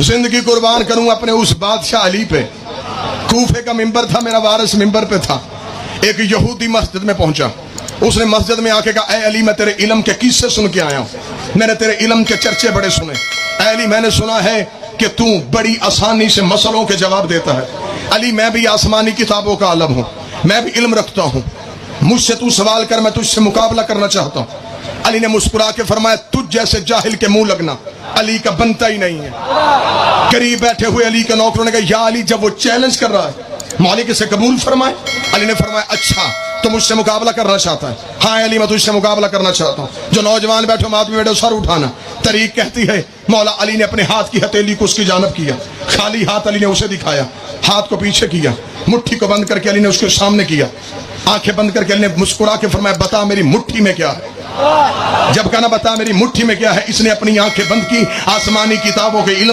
जिंदगी कुर्बान करूं अपने उस बादशाह अली पे। कूफे का मिंबर था, मेरा वारिस मिंबर पे था। एक यहूदी मस्जिद में पहुंचा, उसने मस्जिद में आके कहा, ए अली मैं तेरे इल्म के किस्से सुन के आया हूं, मैंने तेरे इल्म के चर्चे बड़े सुने। ए अली मैंने सुना है कि तू बड़ी आसानी से मसलों के जवाब देता है। अली मैं भी आसमानी किताबों का आलम हूं, मैं भी इल्म रखता हूं, मुझसे तू सवाल कर, मैं तुझसे मुकाबला करना चाहता हूं। अली ने मुस्कुरा के फरमाया, तुझ जैसे जाहिल के मुंह लगना अली का बनता ही नहीं है। करीब बैठे हुए अली के नौकरों ने कहा, या अली जब वो चैलेंज कर रहा है मौलिक इसे कबूल फरमाए। अली ने फरमाया, अच्छा तो मुझसे मुकाबला करना चाहता है? हाँ अली मैं तुझसे मुकाबला करना चाहता हूँ। जो नौजवान बैठो मात में बैठो, सर उठाना। तरीक कहती है मौला अली ने अपने हाथ की हथेली को उसकी जानब किया, खाली हाथ अली ने उसे दिखाया, हाथ को पीछे किया, मुट्ठी को बंद करके अली ने उसके सामने किया, आंखें बंद करके अली ने मुस्कुरा के फरमाया, बता मेरी मुट्ठी में क्या है। जब कहना बता मेरी मुट्ठी में क्या है, इसने अपनी आंखें बंद की, आसमानी किताबों के इल्म